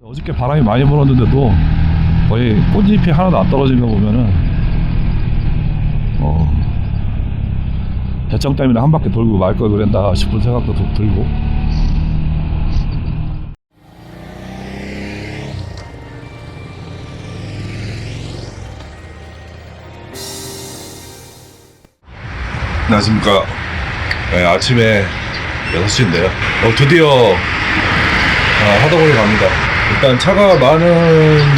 어저께 바람이 많이 불었는데도 거의 꽃잎이 하나도 안 떨어진 거 보면은 대청 때문에 한 바퀴 돌고 말 걸 그랬다 싶은 생각도 들고. 안녕하십니까. 네, 아침에 6시인데요 드디어 하덕으로 갑니다. 일단 차가 많은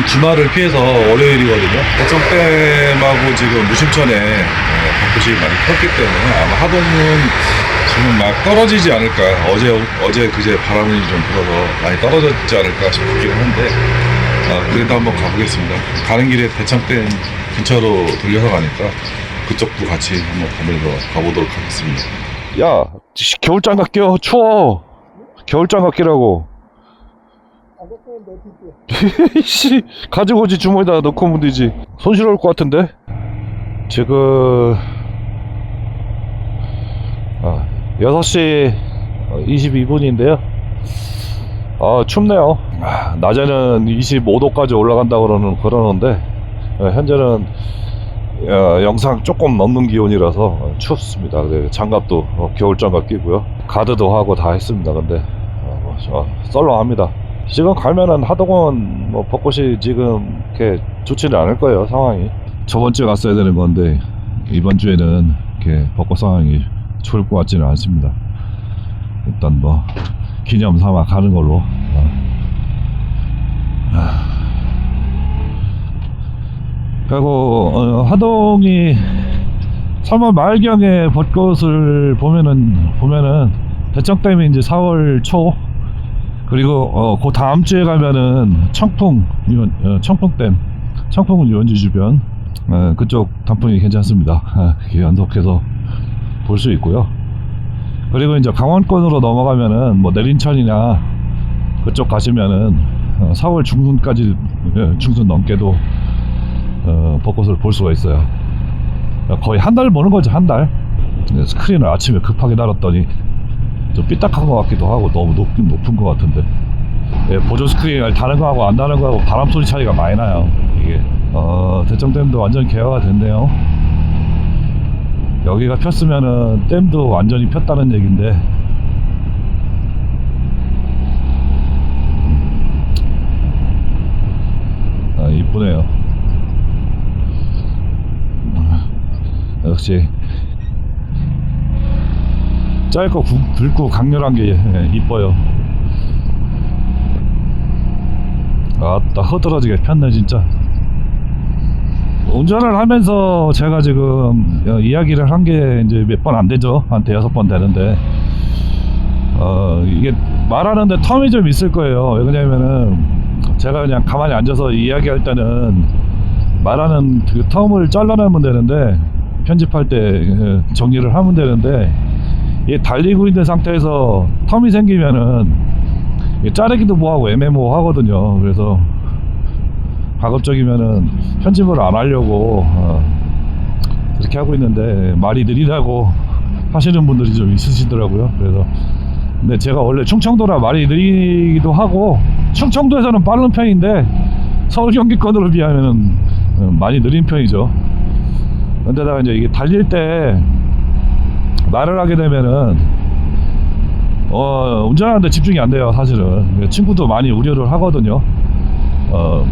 주말을 피해서 월요일이거든요. 대청댐하고 지금 무심천에 벚꽃이 많이 폈기 때문에 아마 하동은 지금 막 떨어지지 않을까. 어제 그제 바람이 좀 불어서 많이 떨어졌지 않을까 싶긴 한데 그래도 한번 가보겠습니다. 가는 길에 대청댐 근처로 들려서 가니까 그쪽도 같이 한번 가보도록 하겠습니다. 야, 겨울장갑 껴. 추워. 겨울장갑 끼라고. 씨, 가지고 오지. 주머니에다 넣고 오면 되지. 손 시려울 것 같은데. 지금 6시 22분인데요 춥네요. 낮에는 25도까지 올라간다고 그러는데 현재는 영상 조금 넘는 기온이라서 춥습니다. 장갑도 겨울장갑 끼고요. 가드도 하고 다 했습니다. 근데 썰렁합니다. 지금 가면은 하동은 벚꽃이 지금 이렇게 좋지는 않을 거예요. 상황이. 저번 주에 갔어야 되는 건데 이번 주에는 이렇게 벚꽃 상황이 좋을 것 같지는 않습니다. 일단 기념 삼아 가는 걸로. 그리고 하동이 3월 말경에 벚꽃을 보면은 대청댐이 이제 4월 초, 그리고 그 다음 주에 가면은 청풍댐, 청풍 유원지 주변 그쪽 단풍이 괜찮습니다. 연속해서 볼 수 있고요. 그리고 이제 강원권으로 넘어가면은 내린천이나 그쪽 가시면은 4월 중순까지, 중순 넘게도 벚꽃을 볼 수가 있어요. 거의 한 달 보는 거죠. 한 달. 스크린을 아침에 급하게 달았더니 좀 삐딱한 것 같기도 하고 너무 높은 것 같은데. 보조 스크린을 다는 거하고 안 다는 거하고 바람 소리 차이가 많이 나요. 이게 대청댐도 완전 개화가 됐네요. 여기가 폈으면은 댐도 완전히 폈다는 얘긴데 이쁘네요. 역시 짧고 굵고 강렬한 게 이뻐요. 아따, 허드러지게 폈네 진짜. 운전을 하면서 제가 지금 이야기를 한 게 이제 몇 번 안 되죠. 한 대여섯 번 되는데 이게 말하는데 텀이 좀 있을 거예요. 왜냐면은 제가 그냥 가만히 앉아서 이야기할 때는 말하는 그 텀을 잘라내면 되는데, 편집할 때 정리를 하면 되는데, 이게 달리고 있는 상태에서 텀이 생기면은 자르기도 뭐하고 애매모호하거든요. 그래서 가급적이면은 편집을 안 하려고 그렇게 하고 있는데 말이 느리다고 하시는 분들이 좀 있으시더라고요. 그래서 근데 제가 원래 충청도라 말이 느리기도 하고, 충청도에서는 빠른 편인데 서울 경기권으로 비하면은 많이 느린 편이죠. 근데다가 이제 이게 달릴 때 말을 하게 되면은 운전하는데 집중이 안 돼요. 사실은 친구도 많이 우려를 하거든요.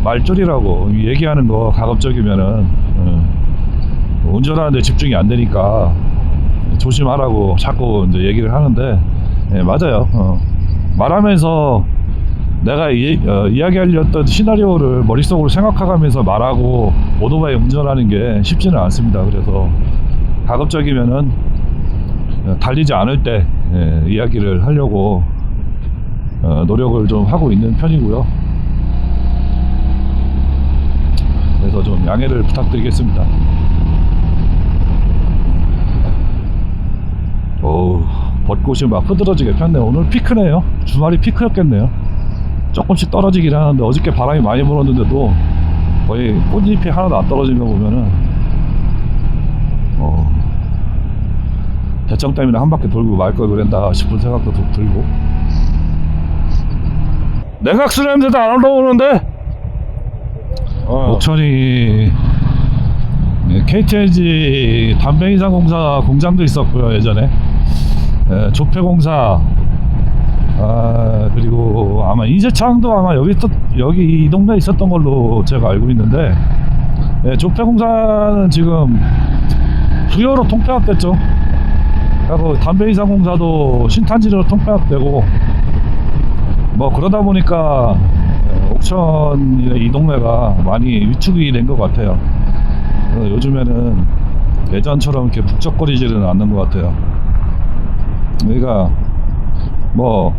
말줄이라고 얘기하는 거 가급적이면은 운전하는데 집중이 안 되니까 조심하라고 자꾸 이제 얘기를 하는데, 맞아요. 말하면서 내가 이야기하려 했던 시나리오를 머릿속으로 생각하면서 말하고 오토바이 운전하는 게 쉽지는 않습니다. 그래서 가급적이면은 달리지 않을 때 이야기를 하려고 노력을 좀 하고 있는 편이고요. 그래서 좀 양해를 부탁드리겠습니다. 벚꽃이 막 흐드러지게 폈네요. 오늘 피크네요. 주말이 피크였겠네요. 조금씩 떨어지긴 하는데 어저께 바람이 많이 불었는데도 거의 꽃잎이 하나도 안 떨어진 거 보면은 대청 때문에 한 바퀴 돌고 말 걸 그랬다 싶은 생각도 들고. 냉각수 냄새도 안 올라오는데? 옥천이 KTNG 담배인상공사 공장도 있었고요 예전에. 조폐공사, 그리고 아마 인쇄창도 아마 여기 이 동네에 있었던 걸로 제가 알고 있는데, 조폐공사는 지금 수요로 통폐합됐죠. 그리고 담배인상공사도 신탄지로 통폐합되고, 뭐 그러다 보니까 옥천 이 동네가 많이 위축이 된 것 같아요. 요즘에는 예전처럼 이렇게 북적거리지는 않는 것 같아요. 여기가 뭐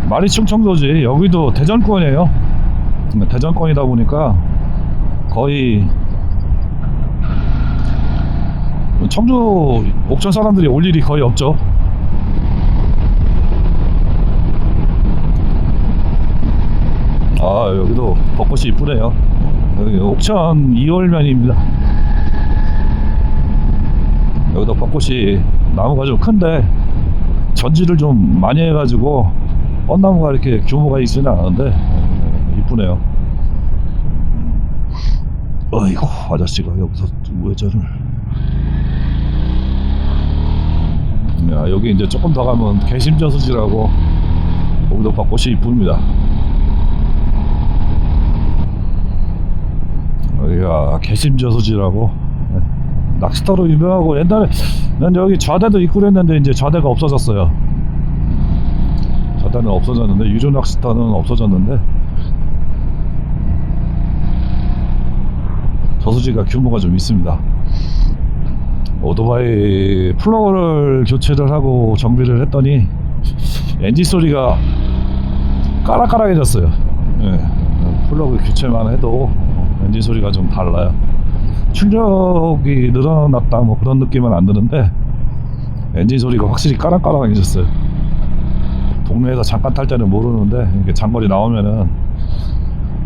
말이 충청도지 여기도 대전권이에요. 대전권이다 보니까 거의 청주 옥천 사람들이 올 일이 거의 없죠. 여기도 벚꽃이 이쁘네요. 여기 옥천 2월면입니다. 여기도 벚꽃이 나무가 좀 큰데 전지를 좀 많이 해가지고 뻗나무가 이렇게 규모가 있지는 않은데 이쁘네요. 어이구, 아저씨가 여기서 우회전을. 야, 여기 이제 조금 더 가면 개심저수지라고, 여기도 벚꽃이 이쁩니다. 여기가 개심저수지라고, 낚시터로 유명하고, 옛날에 난 여기 좌대도 있고 그랬는데 이제 좌대가 없어졌어요. 좌대는 없어졌는데, 유료 낚시터는 없어졌는데, 저수지가 규모가 좀 있습니다. 오토바이 플러그를 교체를 하고 정비를 했더니 엔진 소리가 까락까락해졌어요. 플러그 교체만 해도 엔진 소리가 좀 달라요. 출력이 늘어났다 뭐 그런 느낌은 안 드는데 엔진 소리가 확실히 까락까락해졌어요. 동네에서 잠깐 탈 때는 모르는데 이렇게 장거리 나오면은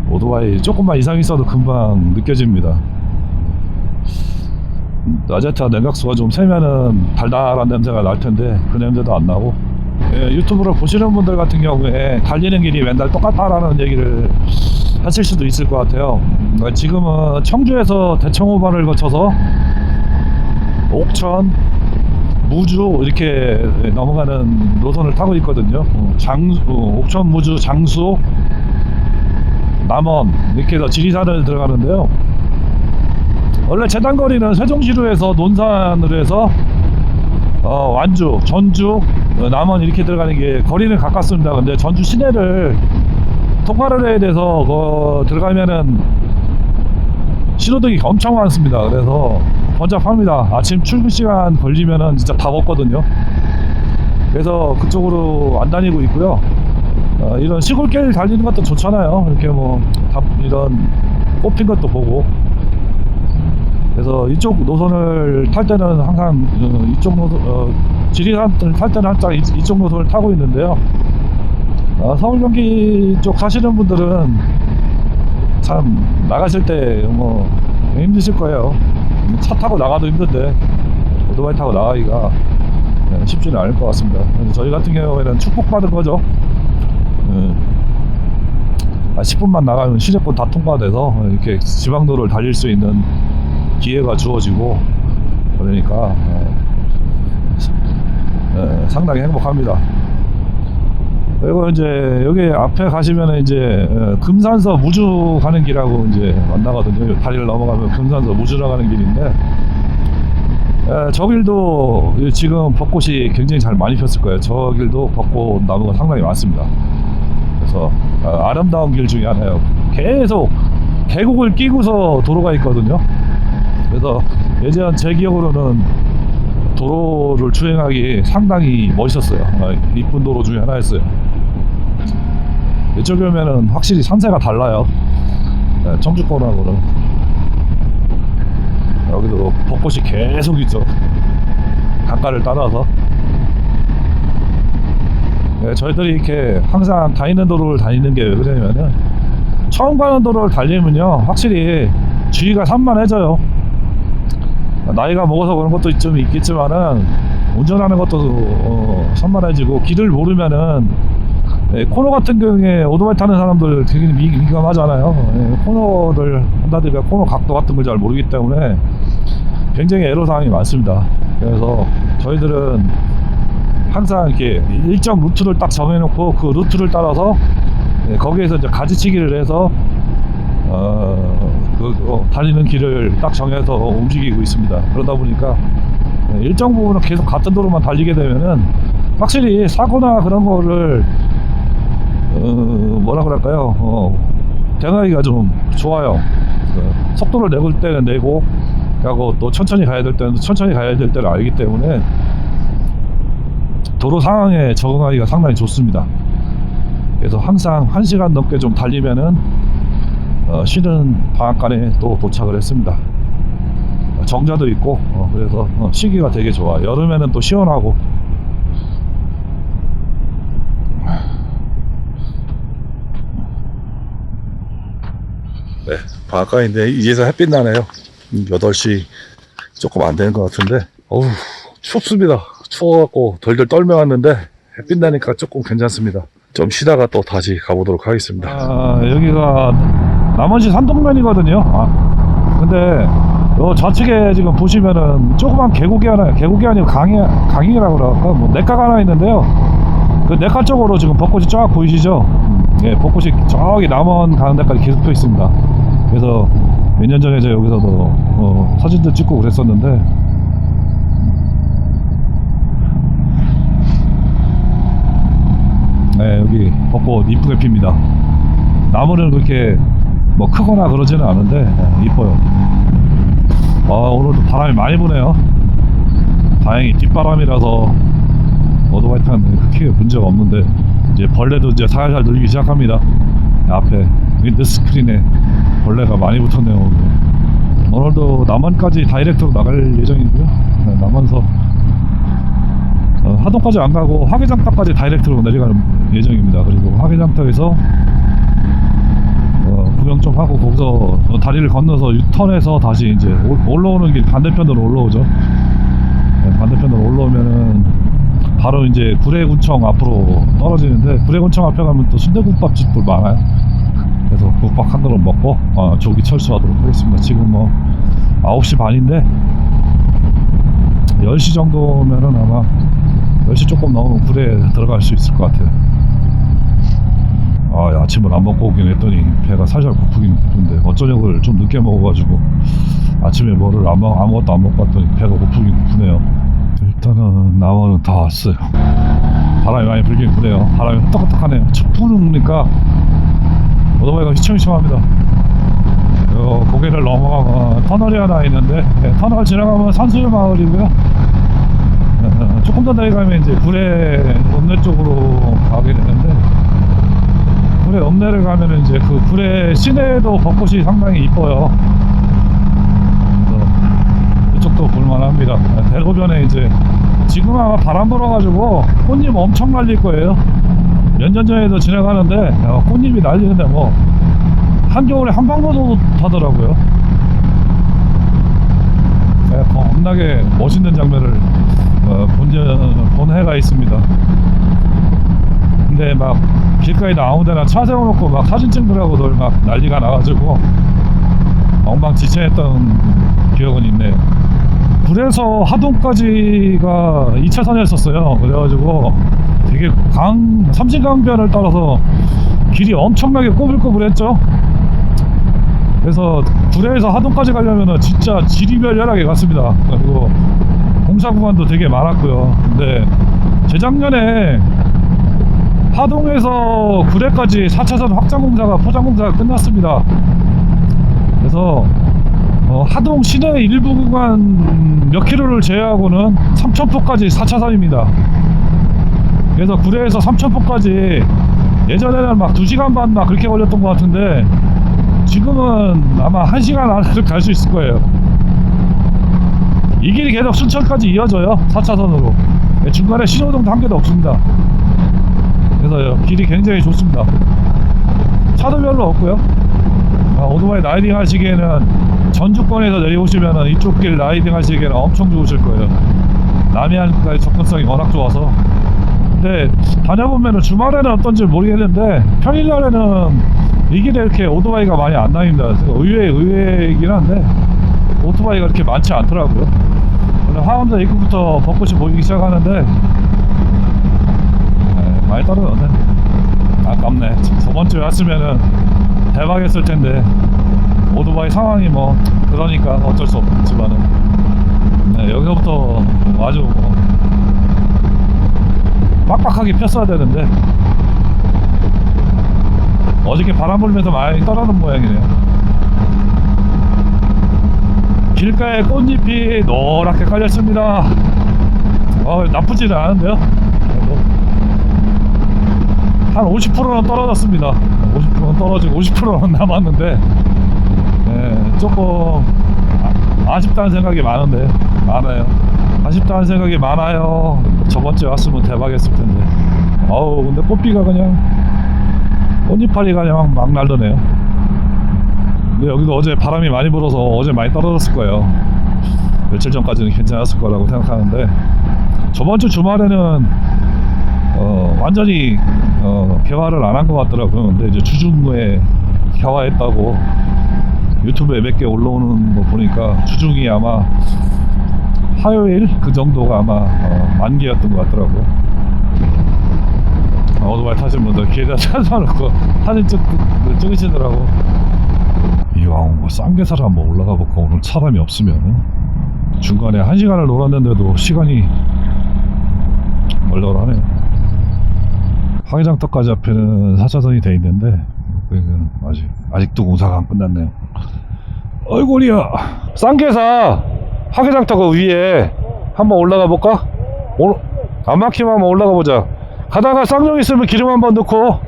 오토바이 조금만 이상 있어도 금방 느껴집니다. 아제타 냉각수가 좀 세면은 달달한 냄새가 날 텐데 그 냄새도 안 나고, 유튜브를 보시는 분들 같은 경우에 달리는 길이 맨날 똑같다라는 얘기를 하실 수도 있을 것 같아요. 지금은 청주에서 대청호반을 거쳐서 옥천, 무주 이렇게 넘어가는 노선을 타고 있거든요. 옥천, 무주, 장수, 남원 이렇게 해서 지리산을 들어가는데요. 원래 재단거리는 세종시로에서 논산으로 해서 완주, 전주, 남원 이렇게 들어가는 게 거리는 가깝습니다. 근데 전주 시내를 통과를 해야 돼서 들어가면은 신호등이 엄청 많습니다. 그래서 번잡합니다. 아침 출근 시간 걸리면은 진짜 다 먹거든요. 그래서 그쪽으로 안 다니고 있고요. 이런 시골길 달리는 것도 좋잖아요. 이렇게 뭐 이런 꽃핀 것도 보고. 그래서 이쪽 노선을 탈 때는 항상 이쪽 노선, 지리산을 탈 때는 항상 이쪽 노선을 타고 있는데요. 서울 경기 쪽 사시는 분들은 참 나가실 때 뭐 힘드실 거예요. 차 타고 나가도 힘든데 오토바이 타고 나가기가 쉽지는 않을 것 같습니다. 저희 같은 경우에는 축복받은 거죠. 10분만 나가면 시내권 다 통과돼서 이렇게 지방도로를 달릴 수 있는 기회가 주어지고, 그러니까 상당히 행복합니다. 그리고 이제 여기 앞에 가시면은 이제 금산서 무주 가는 길하고 이제 만나거든요. 다리를 넘어가면 금산서 무주로 가는 길인데, 저 길도 지금 벚꽃이 굉장히 잘 많이 폈을 거예요. 저 길도 벚꽃 나무가 상당히 많습니다. 그래서 아름다운 길 중에 하나예요. 계속 계곡을 끼고서 도로가 있거든요. 그래서 예전 제 기억으로는 도로를 주행하기 상당히 멋있었어요. 이쁜 도로 중에 하나였어요. 이쪽에 오면은 확실히 산세가 달라요. 청주권하고는. 여기도 벚꽃이 계속 있죠. 강가를 따라서. 저희들이 이렇게 항상 다니는 도로를 다니는 게 왜 그러냐면은, 처음 가는 도로를 달리면요 확실히 주의가 산만해져요. 나이가 먹어서 그런 것도 좀 있겠지만은 운전하는 것도 산만해지고, 길을 모르면은 코너 같은 경우에 오토바이 타는 사람들 되게 민감하잖아요. 코너를 한다든가 코너 각도 같은 걸 잘 모르기 때문에 굉장히 애로사항이 많습니다. 그래서 저희들은 항상 이렇게 일정 루트를 딱 정해놓고 그 루트를 따라서 거기에서 이제 가지치기를 해서 달리는 길을 딱 정해서 움직이고 있습니다. 그러다 보니까 일정 부분은 계속 같은 도로만 달리게 되면은 확실히 사고나 그런 거를 뭐라 그럴까요? 대응하기가 좀 좋아요. 속도를 내볼 때는 내고, 하고 또 천천히 가야 될 때는 천천히 가야 될 때를 알기 때문에 도로 상황에 적응하기가 상당히 좋습니다. 그래서 항상 1시간 넘게 좀 달리면은 쉬는 방앗간에 또 도착을 했습니다. 정자도 있고 그래서 쉬기가 되게 좋아. 여름에는 또 시원하고. 네, 방앗간인데 이제서 햇빛 나네요. 8시 조금 안 되는 것 같은데 어우 춥습니다. 추워갖고 덜덜 떨며 왔는데 햇빛 나니까 조금 괜찮습니다. 좀 쉬다가 또 다시 가보도록 하겠습니다. 여기가 남원시 산동면이거든요. 근데 좌측에 지금 보시면은 조그만 계곡이 하나, 계곡이 아니고 강이라고 그럴까, 뭐 냇가가 하나 있는데요. 그 냇가 쪽으로 지금 벚꽃이 쫙 보이시죠? 예, 벚꽃이 저기 남원 가는 데까지 계속 펴 있습니다. 그래서 몇 년 전에 제가 여기서도 사진도 찍고 그랬었는데, 네, 여기 벚꽃 이쁘게 핍니다. 나무는 그렇게 뭐 크거나 그러지는 않은데 이뻐요. 오늘도 바람이 많이 부네요. 다행히 뒷바람이라서 오토바이 타는 크게 문제가 없는데, 이제 벌레도 이제 살살 늘기 시작합니다. 앞에 윈드스크린에 벌레가 많이 붙었네요. 오늘도 남원까지 다이렉트로 나갈 예정이고요. 네, 남원서 하동까지 안 가고 화개장터까지 다이렉트로 내려가는 예정입니다. 그리고 화개장터에서 구경 좀 하고 거기서 다리를 건너서 유턴해서 다시 이제 올라오는 길 반대편으로 올라오죠. 네, 반대편으로 올라오면은 바로 이제 구례군청 앞으로 떨어지는데, 구례군청 앞에 가면 또 순대국밥집도 많아요. 그래서 국밥 한 그릇 먹고 조기 철수하도록 하겠습니다. 지금 뭐 9시 반인데 10시 정도면은 아마 10시 조금 넘으면 구례에 들어갈 수 있을 것 같아요. 아침을 안 먹고 오긴 했더니 배가 살살 고프긴 고픈데, 어쩌녁을 좀 늦게 먹어가지고 아침에 뭐를 아무것도 안 먹고 왔더니 배가 고프긴 고프네요. 일단은 남원은 다 왔어요. 바람이 많이 불긴 부네요. 바람이 헛떡헛떡하네요. 첫 부르니까 오토바이가 휘청휘청합니다. 고개를 넘어가면 터널이 하나 있는데, 터널 지나가면 산수유 마을이고요. 조금 더 내려가면 이제 구례 읍내 쪽으로 가게 되는데, 구례 읍내를 가면은 이제 그 구례 시내에도 벚꽃이 상당히 이뻐요. 그래서 이쪽도 볼만합니다. 대로변에 이제 지금 아마 바람 불어가지고 꽃잎 엄청 날릴 거예요. 몇 년 전에도 지나가는데 꽃잎이 날리는데 뭐 한겨울에 한 방울도 타더라고요. 겁나게 멋있는 장면을 본 해가 있습니다. 근데 막 길가에다 아무데나 차 세워놓고 막 사진 찍느라고들 막 난리가 나가지고 엉망진창했던 기억은 있네요. 구례에서 하동까지가 2차선이었어요. 그래가지고 되게 삼신강변을 따라서 길이 엄청나게 꼬불꼬불했죠. 그래서 구례에서 하동까지 가려면은 진짜 지리멸렬하게 갔습니다. 그리고 공사 구간도 되게 많았고요. 근데 재작년에 하동에서 구례까지 4차선 확장 공사가, 포장 공사가 끝났습니다. 그래서 하동 시내 일부 구간 몇 킬로를 제외하고는 삼천포까지 4차선입니다. 그래서 구례에서 삼천포까지 예전에는 막 2시간 반 막 그렇게 걸렸던 것 같은데, 지금은 아마 1시간 안에도 갈 수 있을 거예요. 이 길이 계속 순천까지 이어져요. 4차선으로. 중간에 신호등도 한 개도 없습니다. 그래서 길이 굉장히 좋습니다. 차도 별로 없고요. 오토바이 라이딩 하시기에는 전주권에서 내려오시면 이쪽 길 라이딩 하시기에는 엄청 좋으실 거예요. 남해안까지 접근성이 워낙 좋아서 근데 다녀보면은 주말에는 어떤지 모르겠는데 평일날에는 이 길에 이렇게 오토바이가 많이 안 다닙니다. 그래서 의외이긴 한데 오토바이가 그렇게 많지 않더라고요. 오늘 화엄사 입구부터 벚꽃이 보이기 시작하는데 많이 떨어졌네. 아깝네. 저번주에 왔으면은 대박했을 텐데 오토바이 상황이 뭐 그러니까 어쩔 수 없지만은 여기서부터 아주 빡빡하게 폈어야 되는데 어저께 바람 불면서 많이 떨어진 모양이네요. 길가에 꽃잎이 노랗게 깔렸습니다. 나쁘지는 않은데요. 한 50%는 떨어졌습니다. 50%는 떨어지고 50%는 남았는데 조금 아쉽다는 생각이 많아요. 아쉽다는 생각이 많아요. 저번주에 왔으면 대박이었을 텐데. 근데 꽃비가 그냥 꽃잎파리가 그냥 막 날더네요. 근데 여기도 어제 바람이 많이 불어서 어제 많이 떨어졌을 거예요. 며칠 전까지는 괜찮았을 거라고 생각하는데 저번주 주말에는 완전히 개화를 안 한 것 같더라고요. 근데 이제 주중에 개화했다고 유튜브에 몇 개 올라오는 거 보니까 주중이 아마 화요일 그 정도가 아마 만기였던 것 같더라고요. 오토바이 타신 분들 길에다 찾아놓고 사진 찍으시더라고. 이왕 뭐 쌍계사를 한번 올라가 볼까. 오늘 사람이 없으면 중간에 1시간을 놀았는데도 시간이 멀널하네요. 화개장터까지 앞에는 4차선이 돼 있는데 아직도 공사가 안 끝났네요. 어이구리야. 쌍계사 화개장터 그 위에 한번 올라가 볼까? 안 막히면 한번 올라가 보자. 가다가 쌍용 있으면 기름 한번 넣고.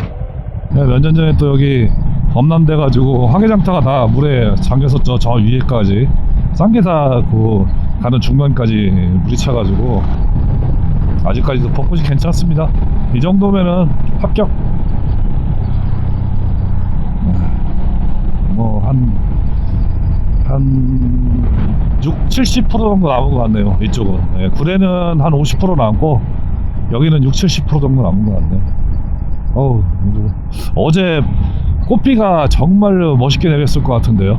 몇 년 전에 또 여기 범람돼 가지고 화개장터가 다 물에 잠겼었죠. 저 위에까지 쌍계사 그 가는 중간까지 물이 차가지고 아직까지도 벚꽃이 괜찮습니다. 이 정도면은 합격. 뭐 한 60-70% 정도 남은 것 같네요. 이쪽은 구례는 한 50% 남고 여기는 60-70% 정도 남은 것 같네. 어제 꽃비가 정말 멋있게 내렸을 것 같은데요.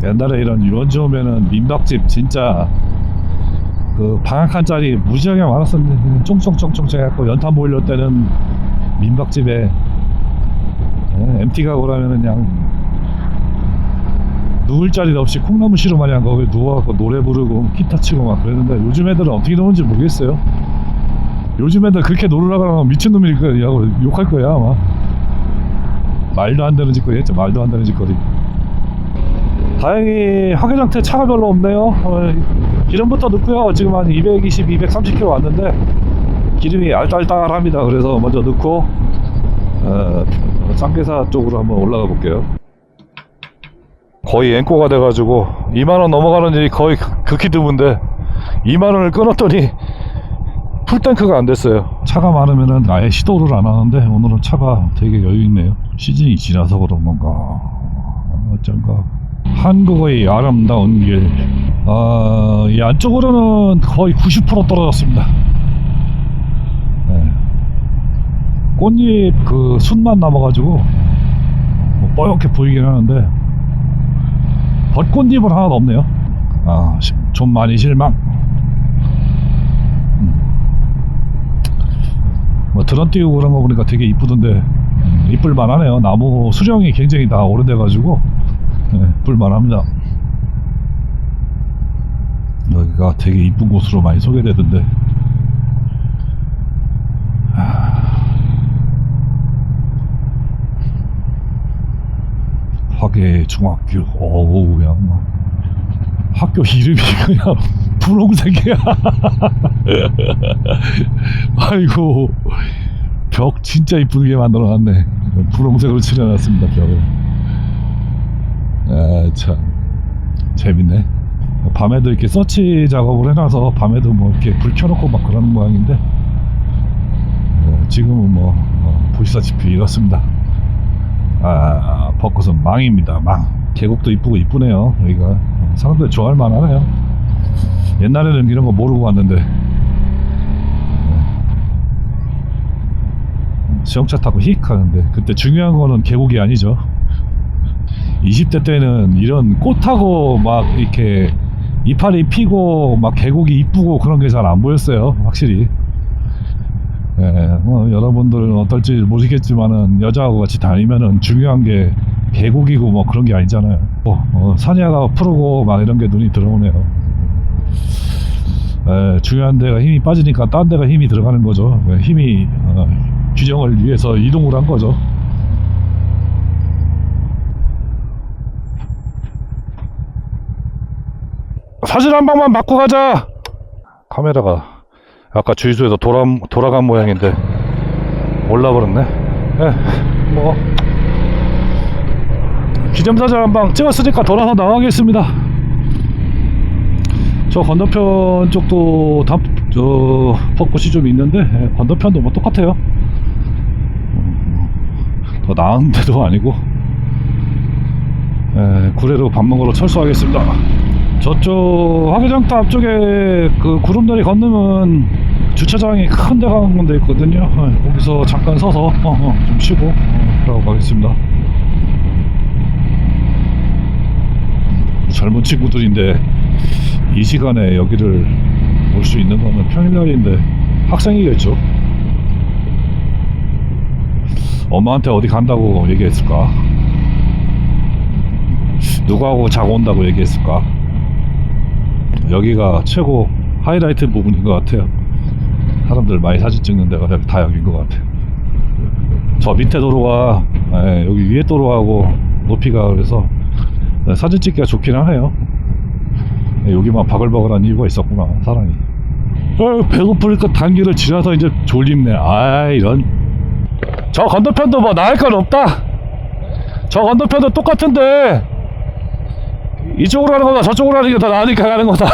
옛날에 이런 유원지 오면은 민박집 진짜 그 방 한 칸짜리 무지하게 많았었는데 쫑쫑쫑쫑 해갖고 연탄 보일러 때는 민박집에 MT 가구라면은 그냥 누울 자리도 없이 콩나물 시루 마냥 거기 누워갖고 노래 부르고 기타 치고 막 그랬는데 요즘 애들은 어떻게 노는지 모르겠어요. 요즘 애들 그렇게 놀으라 그러면 미친놈일 거야. 욕할 거야 아마. 말도 안 되는 짓거리 했죠. 말도 안 되는 짓거리. 다행히 화개장터에 차가 별로 없네요. 기름부터 넣고요. 지금 한 220, 230km 왔는데 기름이 알딸딸합니다. 그래서 먼저 넣고 쌍계사 쪽으로 한번 올라가 볼게요. 거의 앵꼬가 돼가지고 2만원 넘어가는 일이 거의 극히 드문데 2만원을 끊었더니 풀탱크가 안 됐어요. 차가 많으면은 아예 시도를 안 하는데 오늘은 차가 되게 여유 있네요. 시즌이 지나서 그런 건가 어쩐가. 한국의 아름다운 길. 이 안쪽으로는 거의 90% 떨어졌습니다. 꽃잎 그 순만 남아가지고 뭐 뽀얗게 보이긴 하는데 벚꽃잎은 하나도 없네요. 좀 많이 실망. 뭐 드론 띄우고 그런 거 보니까 되게 이쁘던데 이쁠만 하네요. 나무 수령이 굉장히 다 오래돼가지고 이쁠만 합니다. 여기가 되게 이쁜 곳으로 많이 소개되던데 화개중학교. 그냥 학교 이름이 그냥 분홍색이야. 아이고 벽 진짜 이쁘게 만들어놨네. 분홍색으로 칠해놨습니다. 벽을. 참 재밌네. 밤에도 이렇게 서치 작업을 해놔서 밤에도 뭐 이렇게 불 켜놓고 막 그러는 모양인데 지금은 뭐 보시다시피 이렇습니다. 벚꽃은 망입니다. 망. 계곡도 이쁘고 이쁘네요. 여기가 사람들 좋아할 만하네요. 옛날에는 이런 거 모르고 왔는데 수영차 타고 휙 하는데, 그때 중요한 거는 계곡이 아니죠. 20대 때는 이런 꽃하고 막 이렇게 이파리 피고 막 계곡이 이쁘고 그런 게 잘 안 보였어요, 확실히. 여러분들은 어떨지 모르겠지만은 여자하고 같이 다니면은 중요한 게 계곡이고 뭐 그런 게 아니잖아요. 산야가 푸르고 막 이런 게 눈이 들어오네요. 중요한 데가 힘이 빠지니까 딴 데가 힘이 들어가는 거죠. 힘이 균형을 위해서 이동을 한 거죠. 사진 한 방만 받고 가자. 카메라가 아까 주유소에서 돌아간 모양인데 올라버렸네. 뭐 기념사진 한 방 찍었으니까 돌아서 나가겠습니다. 저 건너편 쪽도 벚꽃이 좀 있는데 건너편도 뭐 똑같아요. 더 나은 데도 아니고. 구례로 밥 먹으러 철수하겠습니다. 저쪽 화개장터 앞쪽에 그 구름다리 건너면 주차장이 큰 데가 한 군데 있거든요. 거기서 잠깐 서서 좀 쉬고 그러고 가겠습니다. 젊은 친구들인데 이 시간에 여기를 올 수 있는 거는 평일날인데 학생이겠죠. 엄마한테 어디 간다고 얘기했을까? 누구하고 자고 온다고 얘기했을까? 여기가 최고 하이라이트 부분인 것 같아요. 사람들 많이 사진 찍는 데가 다 여기인 것 같아요. 저 밑에 도로가 여기 위에 도로하고 높이가 그래서 사진 찍기가 좋긴 하네요. 여기만 바글바글한 이유가 있었구나, 사람이. 배고프니까 단길을 지나서 이제 졸립네. 이런. 저 건너편도 뭐 나을 건 없다. 저 건너편도 똑같은데 이쪽으로 가는 거다 저쪽으로 가는 게 더 나으니까 가는 거다.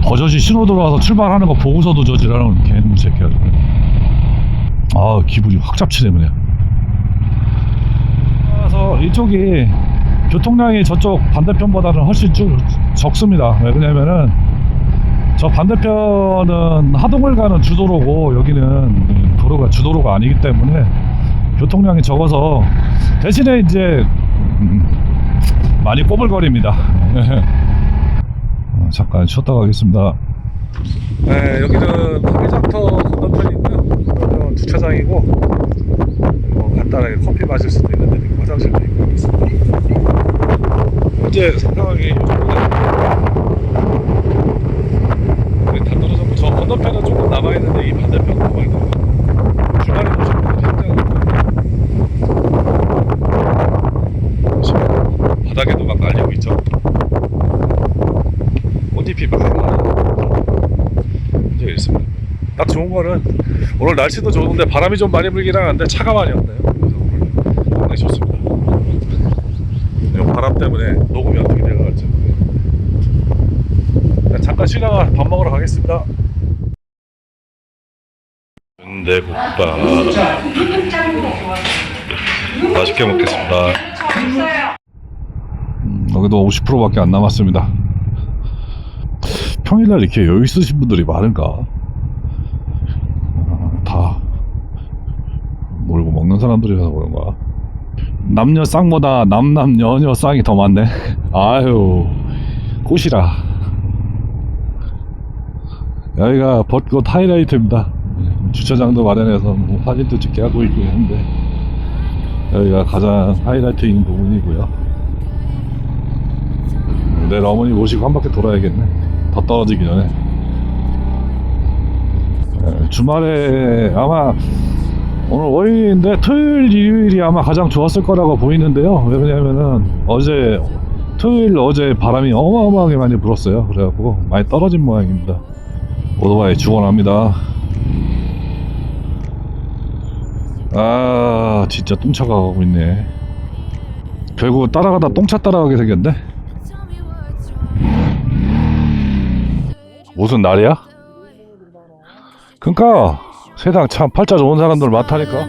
버젓이 신호 들어와서 출발하는 거 보고서도 저지라는 개놈 새끼야. 기분이 확 잡치네 그냥. 그래서 이쪽이 교통량이 저쪽 반대편보다는 훨씬 좀 적습니다. 왜냐면은 저 반대편은 하동을 가는 주도로고 여기는 도로가 주도로가 아니기 때문에 교통량이 적어서 대신에 이제 많이 꼬불거립니다. 잠깐 쉬었다 가겠습니다. 여기는 화개장터 건너편이고요. 그러면 주차장이고 간단하게 커피 마실 수도 있는데 화장실도 있고 있습니다. 현재 상황이 다 떨어졌고 저 건너편은 조금 남아있는데 이 반대편은 거의 다 중간에 보시면 현장 바닥에도 막 날리고 있죠. 꽃잎이 막 현재 있습니다. 딱 좋은 거는 오늘 날씨도 좋은데 바람이 좀 많이 불긴 하는데 차가 많이 없네요. 그래서 오늘 상당히 좋습니다. 바람 때문에 녹음이 어떻게 되어갈지 잠깐 쉬다가 밥 먹으러 가겠습니다. 순대국밥 맛있게 먹겠습니다. 여기도 50%밖에 안 남았습니다. 평일날 이렇게 여유 있으신 분들이 많은가? 다 놀고 먹는 사람들이라서 그런가? 남녀 쌍보다 남녀 쌍이 더 많네. 아유, 꽃이라. 여기가 벚꽃 하이라이트입니다. 주차장도 마련해서 뭐 사진도 찍게 하고 있고 있는데 여기가 가장 하이라이트인 부분이고요. 내일 어머니 모시고 한 바퀴 돌아야겠네. 더 떨어지기 전에. 주말에 아마 오늘 월요일인데 토요일 일요일이 아마 가장 좋았을 거라고 보이는데요. 왜냐면은 토요일 어제 바람이 어마어마하게 많이 불었어요. 그래갖고 많이 떨어진 모양입니다. 오토바이 주원합니다. 진짜 똥차가 가고 있네. 결국 따라가다 똥차 따라가게 생겼네. 무슨 날이야? 그니까 세상 참 팔자 좋은 사람들 많다니까.